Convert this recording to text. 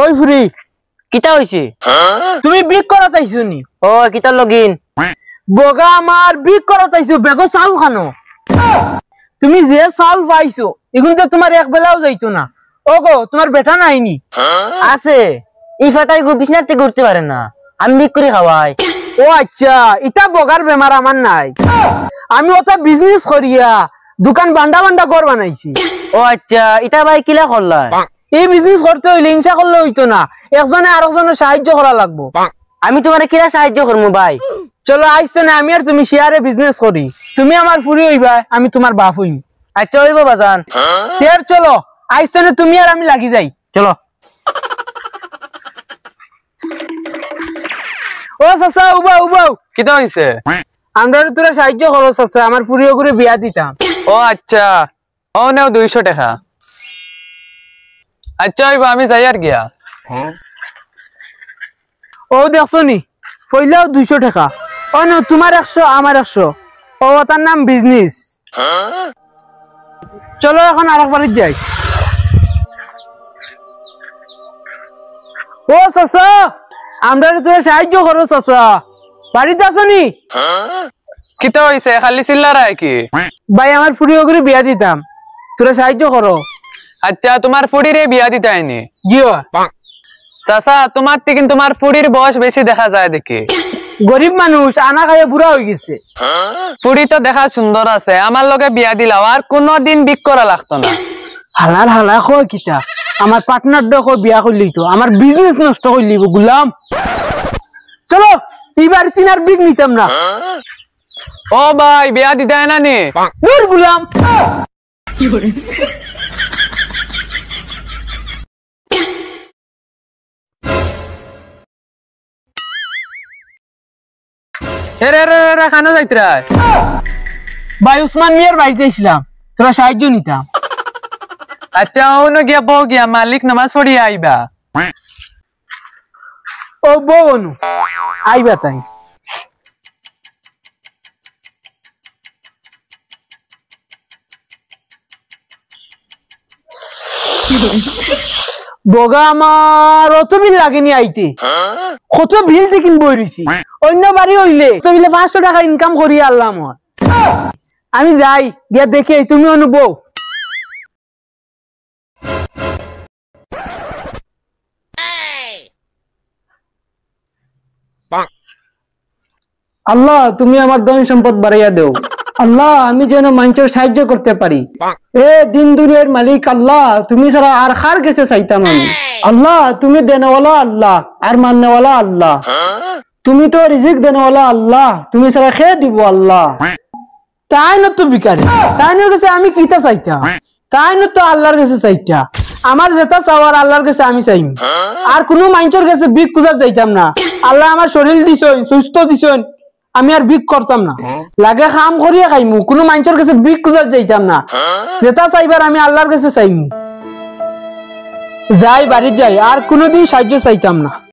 ওই ফুরি কিতা হইছে তুমি বিক করা তাইছো নি? ও কিতা লগিন বগা আমার বিক করা তাইছো বেগো চাল খানো। তুমি যে চাল পাইছো এখন তো তোমার এক বেলাও যাইতো না। ও গো তোমার বেটা নাইনি? আছে এই ফাটাই গো বিছনাতে ঘুরতে পারে না, আমি বিক করে খাওয়াই। ও আচ্ছা, ইটা বগার বেমার আমার নাই। আমি ওটা বিজনেস করিয়া দোকান বান্ডা বান্ডা ঘর বানাইছি। ও আচ্ছা, ইটা ভাই কিলা করলা? এই বিজনেস করতে হইলে হিংসা করলে হইতো না, একজনে আরেকজনের সাহায্য করা লাগবো। আমি তোমার কিলা সাহায্য করবো ভাই? চলো আইসো না, আমি আর তুমি শেয়ারে বিজনেস করি। তুমি আমার ফুরি হইবা, আমি তোমার বাপ হইম। আচ্ছা হইব বাজান। ফের চলো আইসো না, তুমি আর আমি লাগি যাই। চলো। ও চাচা উবাও উবাও। কিতা হইছে? আমরা তোরা সাহায্য করো চাচা, আমার ফুরিও করে বিয়া দিতাম। ও আচ্ছা, ও নাও 200 টাকা। আচ্ছা হইব, আমি যাই আর গিয়া। ও দেখছো নি পয়লাও 200 টাকা। ও না তোমার 100 আমার 100। ও তার নাম বিজনেস। চলো এখন আরেকবার যাই। ও চাচা আমরা তোরা সাহায্য করো চাচা, বাড়িতে আছো নি? কিতা হইছে? খালি চিল্লারাই কি? ভাই আমার ফুরিও করে বিয়া দিতাম, তোরা সাহায্য করো। আচ্ছা তোমার ফুড়িরে বিয়া দিতে আইনি? জিও চাচা তোমার থেকে তোমার ফুড়ির বয়স বেশি দেখা যায় দেখি। গরিব মানুষ আনা খাইয়া বুড়া হয়ে গেছে। ফুড়ি তো দেখা সুন্দর আছে, আমার লগে বিয়া দিলাও আর কোনদিন বিক করা লাগতো না। হালার হালা কয় কিতা, আমার পার্টনার দেখো বিয়া করলি তো আমার বিজনেস নষ্ট করলি গুলাম। চলো এইবার তিন আর বিগ নিতাম না। ও ভাই বিয়া দিতে আয় না নি? দূর গুলাম। খানো যাইতরা? ভাই উসমান মিয়ার বাড়িতে ছিলাম, তোরা সাহায্য নিতাম। আচ্ছা ওনো গিয়া বউ গিয়া মালিক নামাজ পড়িয়া আইবা। ও বউ অনু আইবা তাই। বগা আমার অত বিল লাগেনি আইতে, কত বিল দেখিন বই রয়েছি। অন্য বাড়ি হইলে তো বিলে 500 টাকা ইনকাম করি আল্লাহ আমার। আমি যাই গিয়া দেখে তুমি অনুভব। আল্লাহ তুমি আমার ধন সম্পদ বাড়াইয়া দেও। আল্লাহ আমি যেন মানুষের সাহায্য করতে পারি। এ দিন দুনিয়ার মালিক আল্লাহ, তুমি ছাড়া আর কার কাছে চাইতাম আমি। আল্লাহ তুমি দেনেওয়ালা আল্লাহ আর মাননেওয়ালা আল্লাহ, তুমি তো রিজিক দেনেওয়ালা আল্লাহ, তুমি ছাড়া খেয়ে দিব আল্লাহ। তাই না তো বিকারি, তাই না কাছে আমি কিতা চাইতাম, তাই না তো আল্লাহর কাছে চাইতা। আমার যেটা চাওয়ার আল্লাহর কাছে আমি চাইম, আর কোনো মানুষের কাছে বিক খুঁজার যাইতাম না। আল্লাহ আমার শরীর দিছেন, সুস্থ দিছেন, আমি আর বিক করতাম না। লাগে কাম করিয়া খাইমু, কোনো মানুষের কাছে বিক খুঁজার যাইতাম না। যেটা চাইবার আমি আল্লাহর কাছে চাইমু। যাই বাড়ি যাই, আর কোনোদিন সাহায্য চাইতাম না।